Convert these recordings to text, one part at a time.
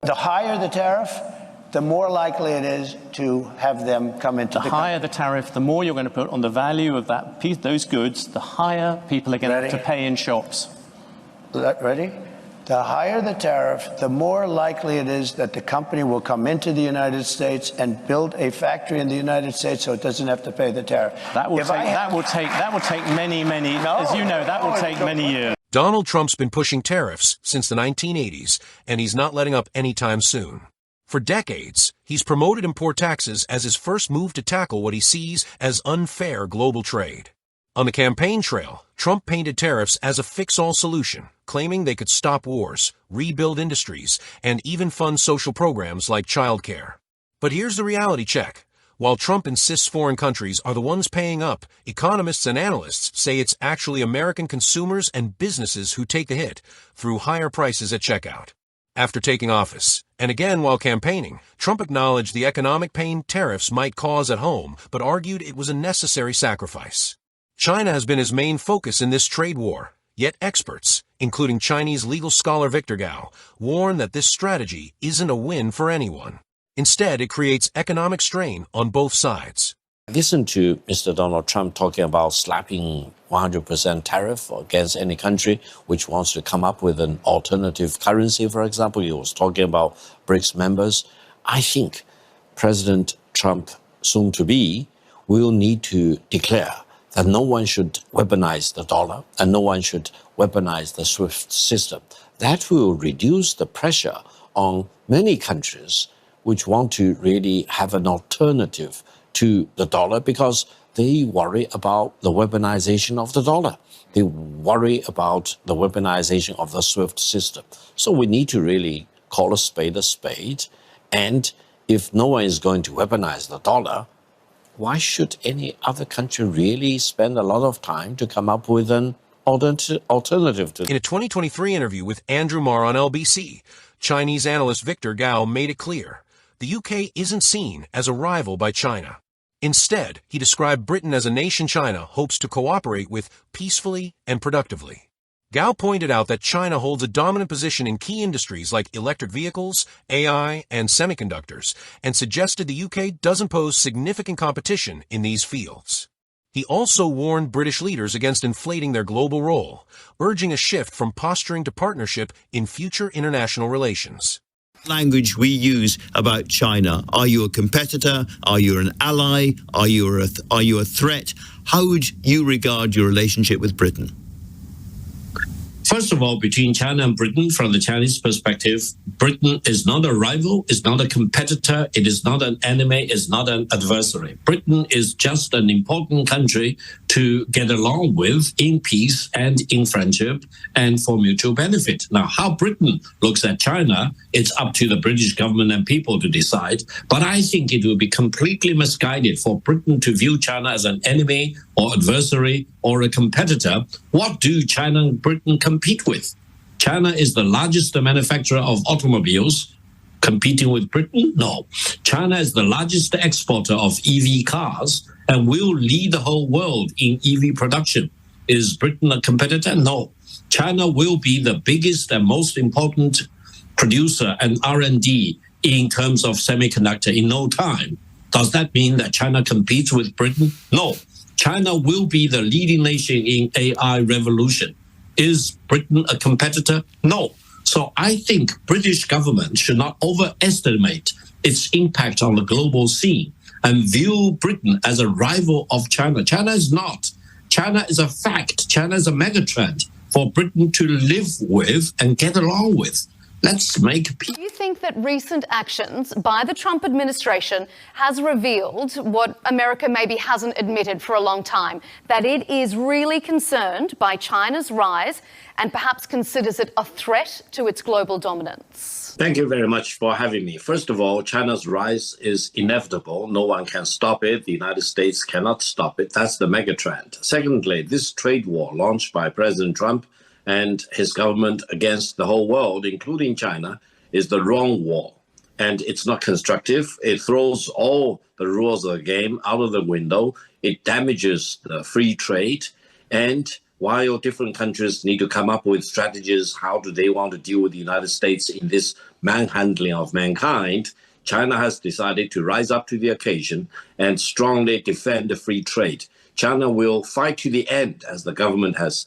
The higher the tariff, the more likely it is to have them come into the country. The higher the tariff, the more you're going to put on the value of that piece, those goods, the higher people are going to pay in shops. Ready? The higher the tariff, the more likely it is that the company will come into the United States and build a factory in the United States so it doesn't have to pay the tariff. That will take many, as you know, that will take many years. Donald Trump's been pushing tariffs since the 1980s, and he's not letting up anytime soon. For decades, he's promoted import taxes as his first move to tackle what he sees as unfair global trade. On the campaign trail, Trump painted tariffs as a fix-all solution, claiming they could stop wars, rebuild industries, and even fund social programs like childcare. But here's the reality check. While Trump insists foreign countries are the ones paying up, economists and analysts say it's actually American consumers and businesses who take the hit through higher prices at checkout. After taking office, and again while campaigning, Trump acknowledged the economic pain tariffs might cause at home, but argued it was a necessary sacrifice. China has been his main focus in this trade war, yet experts, including Chinese legal scholar Victor Gao, warn that this strategy isn't a win for anyone. Instead, it creates economic strain on both sides. Listen to Mr. Donald Trump talking about slapping 100% tariff against any country which wants to come up with an alternative currency, for example. He was talking about BRICS members. I think President Trump, soon to be, will need to declare that no one should weaponize the dollar and no one should weaponize the SWIFT system. That will reduce the pressure on many countries which want to really have an alternative to the dollar because they worry about the weaponization of the dollar. They worry about the weaponization of the SWIFT system. So we need to really call a spade. And if no one is going to weaponize the dollar, why should any other country really spend a lot of time to come up with an alternative to? In a 2023 interview with Andrew Marr on LBC, Chinese analyst Victor Gao made it clear the UK isn't seen as a rival by China. Instead, he described Britain as a nation China hopes to cooperate with peacefully and productively. Gao pointed out that China holds a dominant position in key industries like electric vehicles, AI, and semiconductors, and suggested the UK doesn't pose significant competition in these fields. He also warned British leaders against inflating their global role, urging a shift from posturing to partnership in future international relations. Language we use about China. Are you a competitor? Are you an ally? Are you a threat? How would you regard your relationship with Britain? First of all, between China and Britain, from the Chinese perspective, Britain is not a rival, is not a competitor, it is not an enemy, is not an adversary. Britain is just an important country to get along with in peace and in friendship and for mutual benefit. Now, how Britain looks at China, it's up to the British government and people to decide. But I think it would be completely misguided for Britain to view China as an enemy or adversary or a competitor. What do China and Britain compete with? China is the largest manufacturer of automobiles. Competing with Britain? No. China is the largest exporter of EV cars and will lead the whole world in EV production. Is Britain a competitor? No. China will be the biggest and most important producer and R&D in terms of semiconductor in no time. Does that mean that China competes with Britain? No. China will be the leading nation in AI revolution. Is Britain a competitor? No. So I think British government should not overestimate its impact on the global scene and view Britain as a rival of China. China is not. China is a fact. China is a megatrend for Britain to live with and get along with. Let's make peace. Do you think that recent actions by the Trump administration has revealed what America maybe hasn't admitted for a long time, that it is really concerned by China's rise and perhaps considers it a threat to its global dominance? Thank you very much for having me. First of all, China's rise is inevitable. No one can stop it. The United States cannot stop it. That's the megatrend. Secondly, this trade war launched by President Trump and his government against the whole world, including China, is the wrong war. And it's not constructive. It throws all the rules of the game out of the window. It damages the free trade. And while different countries need to come up with strategies, how do they want to deal with the United States in this manhandling of mankind, China has decided to rise up to the occasion and strongly defend the free trade. China will fight to the end, as the government has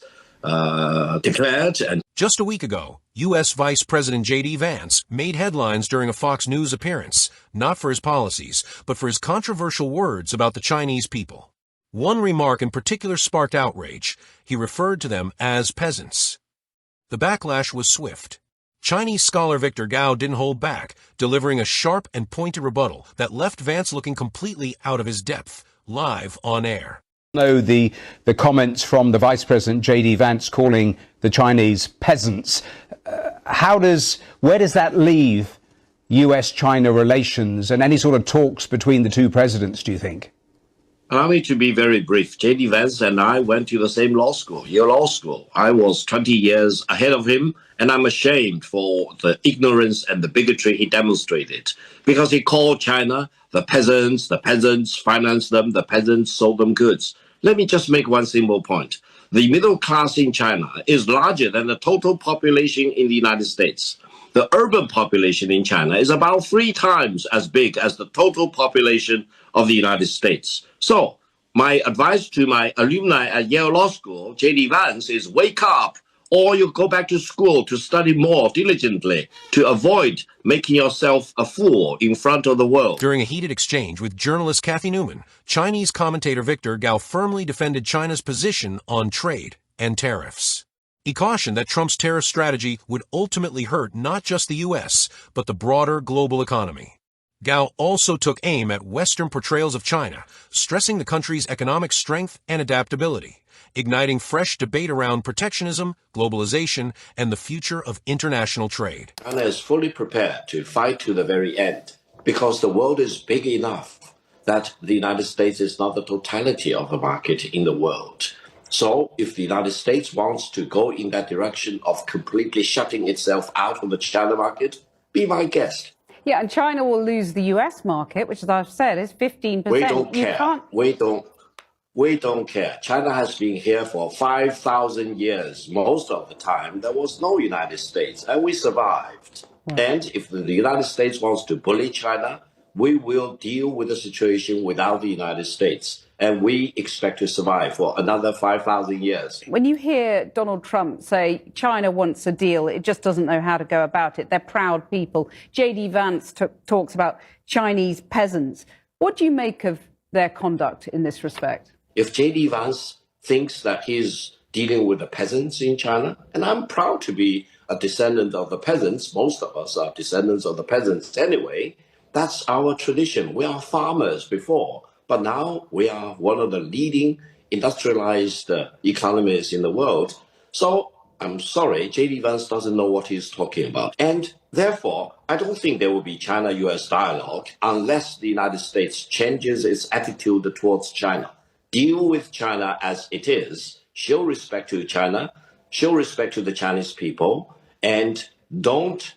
declared. And just a week ago, U.S. Vice President J.D. Vance made headlines during a Fox News appearance, not for his policies, but for his controversial words about the Chinese people. One remark in particular sparked outrage. He referred to them as peasants. The backlash was swift. Chinese scholar Victor Gao didn't hold back, delivering a sharp and pointed rebuttal that left Vance looking completely out of his depth, live on air. Know the comments from the Vice President J.D. Vance calling the Chinese peasants. Where does that leave U.S.-China relations and any sort of talks between the two presidents, do you think? Allow me to be very brief. J.D. Vance and I went to the same law school, Yale Law School. I was 20 years ahead of him, and I'm ashamed for the ignorance and the bigotry he demonstrated, because he called China the peasants financed them, the peasants sold them goods. Let me just make one simple point. The middle class in China is larger than the total population in the United States. The urban population in China is about 3 times as big as the total population of the United States. So my advice to my alumni at Yale Law School, J.D. Vance, is wake up, or you go back to school to study more diligently to avoid making yourself a fool in front of the world. During a heated exchange with journalist Kathy Newman, Chinese commentator Victor Gao firmly defended China's position on trade and tariffs. He cautioned that Trump's tariff strategy would ultimately hurt not just the U.S., but the broader global economy. Gao also took aim at Western portrayals of China, stressing the country's economic strength and adaptability, igniting fresh debate around protectionism, globalization, and the future of international trade. China is fully prepared to fight to the very end, because the world is big enough that the United States is not the totality of the market in the world. So if the United States wants to go in that direction of completely shutting itself out of the China market, be my guest. Yeah, and China will lose the US market, which, as I've said, is 15%. We don't care. We don't care. China has been here for 5,000 years. Most of the time, there was no United States, and we survived. Yeah. And if the United States wants to bully China, we will deal with the situation without the United States. And we expect to survive for another 5,000 years. When you hear Donald Trump say China wants a deal, it just doesn't know how to go about it. They're proud people. J.D. Vance talks about Chinese peasants. What do you make of their conduct in this respect? If J.D. Vance thinks that he's dealing with the peasants in China, and I'm proud to be a descendant of the peasants, most of us are descendants of the peasants anyway, that's our tradition. We are farmers before. But now we are one of the leading industrialized economies in the world. So I'm sorry, J.D. Vance doesn't know what he's talking about. And therefore, I don't think there will be China-US dialogue unless the United States changes its attitude towards China. Deal with China as it is. Show respect to China. Show respect to the Chinese people. And don't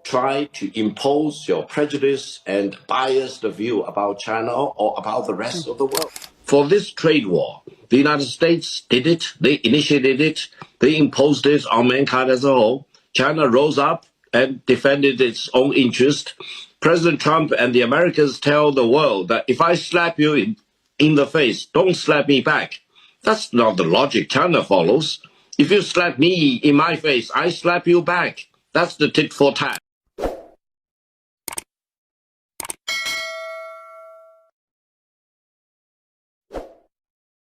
try to impose your prejudice and biased view about China or about the rest of the world. For this trade war, the United States did it, they initiated it, they imposed it on mankind as a whole. China rose up and defended its own interest. President Trump and the Americans tell the world that if I slap you in the face, don't slap me back. That's not the logic China follows. If you slap me in my face, I slap you back. That's the tit for tat.